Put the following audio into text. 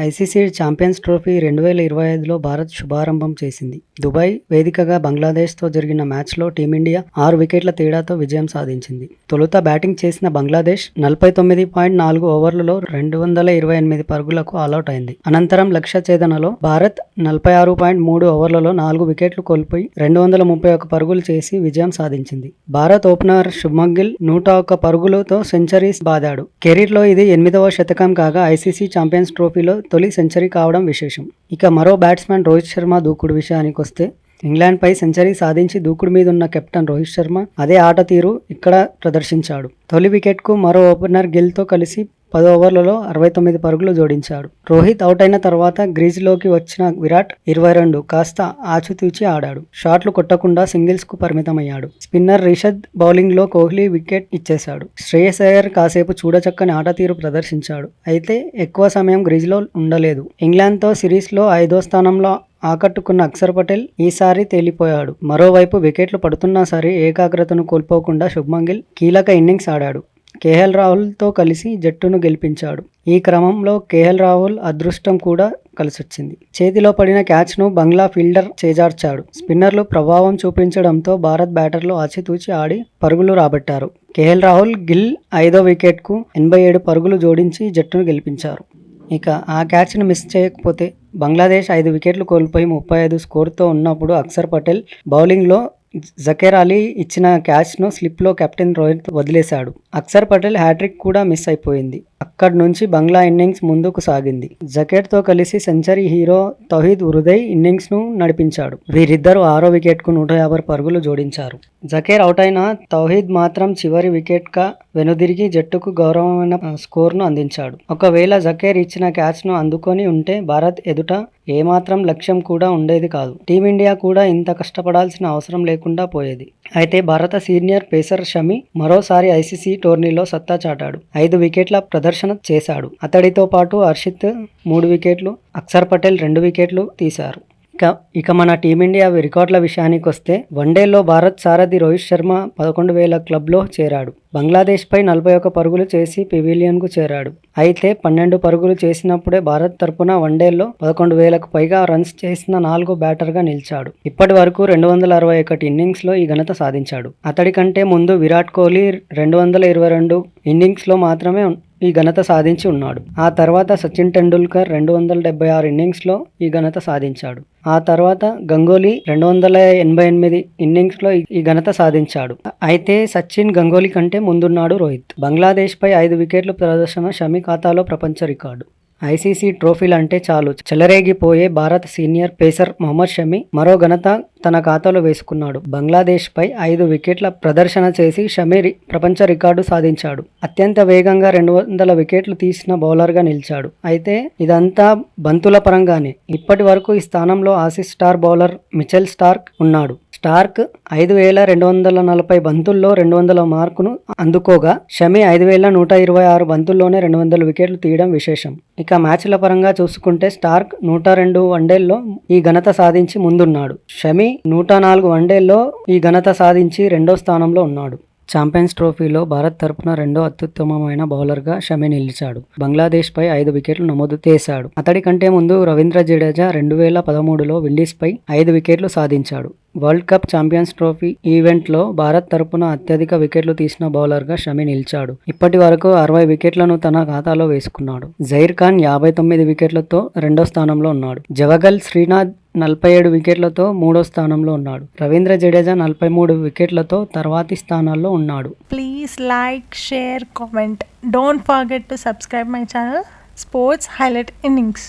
ICC champions trophy 2025లో Bharat శుభారంభం చేసింది. Dubai వేదికగా బంగ్లాదేశ్తో జరిగిన మ్యాచ్లో టీమిండియా 6 వికెట్ల తేడాతో విజయం సాధించింది. తొలుత బ్యాటింగ్ చేసిన బంగ్లాదేశ్ 49.4 ఓవర్లలో 228 పరుగులకు ఆలౌట్ అయింది. అనంతరం లక్ష్య ఛేదనలో భారత్ 46.3 ఓవర్లలో 4 వికెట్లు కోల్పోయి 231 పరుగులు చేసి విజయం సాధించింది. భారత్ ఓపెనర్ శుభ్మన్ గిల్ 101 పరుగులతో సెంచరీస్ బాదాడు. కెరీర్లో ఇది 8వ శతకం కాగా ఐసీసీ ఛాంపియన్స్ ట్రోఫీలో తొలి సెంచరీ కావడం విశేషం. ఇక మరో బ్యాట్స్మన్ రోహిత్ శర్మ దూకుడు విషయానికి వస్తే ఇంగ్లాండ్పై సెంచరీ సాధించి దూకుడు మీదున్న కెప్టెన్ రోహిత్ శర్మ అదే ఆట తీరు ఇక్కడ ప్రదర్శించాడు. తొలి వికెట్కు మరో ఓపెనర్ గిల్తో కలిసి 10 ఓవర్లలో 69 పరుగులు జోడించాడు. రోహిత్ అవుట్ అయిన తర్వాత గ్రీజ్లోకి వచ్చిన విరాట్ 22 కాస్త ఆచితూచి ఆడాడు. షాట్లు కొట్టకుండా సింగిల్స్ కు పరిమితమయ్యాడు. స్పిన్నర్ రిషద్ బౌలింగ్ లో కోహ్లీ వికెట్ ఇచ్చేశాడు. శ్రేయస్ అయ్యర్ కాసేపు చూడచక్కని ఆట తీరు ప్రదర్శించాడు. అయితే ఎక్కువ సమయం గ్రీజ్లో ఉండలేదు. ఇంగ్లాండ్తో సిరీస్లో 5వ స్థానంలో ఆకట్టుకున్న అక్షర్ పటేల్ ఈసారి తేలిపోయాడు. మరోవైపు వికెట్లు పడుతున్నా సరే ఏకాగ్రతను కోల్పోకుండా శుభ్మన్ గిల్ కీలక ఇన్నింగ్స్ ఆడాడు. కేఎల్ రాహుల్తో కలిసి జట్టును గెలిపించాడు. ఈ క్రమంలో కేఎల్ రాహుల్ అదృష్టం కూడా కలిసొచ్చింది. చేతిలో పడిన క్యాచ్ను బంగ్లా ఫీల్డర్ చేజార్చాడు. స్పిన్నర్లు ప్రభావం చూపించడంతో భారత్ బ్యాటర్లు ఆచితూచి ఆడి పరుగులు రాబట్టారు. కేఎల్ రాహుల్ గిల్ 5వ వికెట్కు 87 పరుగులు జోడించి జట్టును గెలిపించారు. ఇక ఆ క్యాచ్ను మిస్ చేయకపోతే బంగ్లాదేశ్ 5 వికెట్లు కోల్పోయి 35 స్కోర్తో ఉన్నప్పుడు అక్షర్ పటేల్ బౌలింగ్లో జకీర్ అలీ ఇచ్చిన క్యాచ్ను స్లిప్లో కెప్టెన్ రోహిత్ వదిలేశాడు. అక్షర్ పటేల్ హ్యాట్రిక్ కూడా మిస్ అయిపోయింది. అక్కడి నుంచి బంగ్లా ఇన్నింగ్స్ ముందుకు సాగింది. జకీర్తో కలిసి సెంచరీ హీరో తౌహీద్ ఉరుదయ్ ఇన్నింగ్స్ను నడిపించాడు. వీరిద్దరూ 6వ వికెట్కు 150 పరుగులు జోడించారు. జకీర్ అవుట్ అయిన తౌహీద్ మాత్రం చివరి వికెట్గా వెనుదిరిగి జట్టుకు గౌరవమైన స్కోర్ను అందించాడు. ఒకవేళ జకీర్ ఇచ్చిన క్యాచ్ను అందుకొని ఉంటే భారత్ ఎదుట ఏమాత్రం లక్ష్యం కూడా ఉండేది కాదు. టీమిండియా కూడా ఇంత కష్టపడాల్సిన అవసరం లేకుండా పోయేది. అయితే భారత సీనియర్ పేసర్ షమి మరోసారి ఐసీసీ టోర్నీలో సత్తా చాటాడు. 5 వికెట్ల ప్రదర్శన చేశాడు. అతడితో పాటు హర్షిత్ 3 వికెట్లు, అక్షర్ పటేల్ 2 వికెట్లు తీశారు. ఇక మన టీమిండియా రికార్డుల విషయానికి వస్తే వన్డేలో భారత్ సారథి రోహిత్ శర్మ 11,000 క్లబ్లో చేరాడు. బంగ్లాదేశ్పై 41 పరుగులు చేసి పెవిలియన్కు చేరాడు. అయితే 12 పరుగులు చేసినప్పుడే భారత్ తరపున వన్డేల్లో 11,000కు పైగా రన్స్ చేసిన 4వ బ్యాటర్గా నిలిచాడు. ఇప్పటి వరకు 261 ఇన్నింగ్స్లో ఈ ఘనత సాధించాడు. అతడి కంటే ముందు విరాట్ కోహ్లీ 222 ఇన్నింగ్స్లో మాత్రమే ఈ ఘనత సాధించి ఉన్నాడు. ఆ తర్వాత సచిన్ టెండూల్కర్ 276 ఇన్నింగ్స్లో ఈ ఘనత సాధించాడు. ఆ తర్వాత గంగూలీ 288 ఇన్నింగ్స్లో ఈ ఘనత సాధించాడు. అయితే సచిన్, గంగూలీ కంటే ముందున్నాడు రోహిత్. బంగ్లాదేశ్పై 5 వికెట్ల ప్రదర్శన షమి ఖాతాలో ప్రపంచ రికార్డు. ఐసీసీ ట్రోఫీలంటే చాలు చెలరేగిపోయే భారత సీనియర్ పేసర్ మహమ్మద్ షమి మరో ఘనత తన ఖాతాలో వేసుకున్నాడు. బంగ్లాదేశ్పై 5 వికెట్ల ప్రదర్శన చేసి షమి ప్రపంచ రికార్డు సాధించాడు. అత్యంత వేగంగా 200 వికెట్లు తీసిన బౌలర్గా నిలిచాడు. అయితే ఇదంతా బంతుల పరంగానే. ఇప్పటి వరకు ఈ స్థానంలో Aussies star bowler Mitchell Starc ఉన్నాడు. స్టార్క్ 5,240 బంతుల్లో 200 మార్కును అందుకోగా షమి 5,126 బంతుల్లోనే 200 వికెట్లు తీయడం విశేషం. ఇక మ్యాచ్ల పరంగా చూసుకుంటే స్టార్క్ 102 వన్డేల్లో ఈ ఘనత సాధించి ముందున్నాడు. షమి 104 వన్డేల్లో ఈ ఘనత సాధించి 2వ స్థానంలో ఉన్నాడు. ఛాంపియన్స్ ట్రోఫీలో భారత్ తరపున 2వ అత్యుత్తమమైన బౌలర్గా షమి నిలిచాడు. బంగ్లాదేశ్పై 5 వికెట్లు నమోదు చేశాడు. అతడి కంటే ముందు రవీంద్ర జడేజా 2013లో విండీస్పై 5 వికెట్లు సాధించాడు. వరల్డ్ కప్ ఛాంపియన్స్ ట్రోఫీ ఈవెంట్లో భారత్ తరపున అత్యధిక వికెట్లు తీసిన బౌలర్గా షమి నిలిచాడు. ఇప్పటి వరకు 60 వికెట్లను తన ఖాతాలో వేసుకున్నాడు. జహీర్ ఖాన్ 59 వికెట్లతో 2వ స్థానంలో ఉన్నాడు. జవగల్ శ్రీనాథ్ 47 వికెట్లతో 3వ స్థానంలో ఉన్నాడు. రవీంద్ర జడేజా 43 వికెట్లతో తర్వాతి స్థానాల్లో ఉన్నాడు. Please like, share, comment. Don't forget to subscribe my channel sports highlight innings.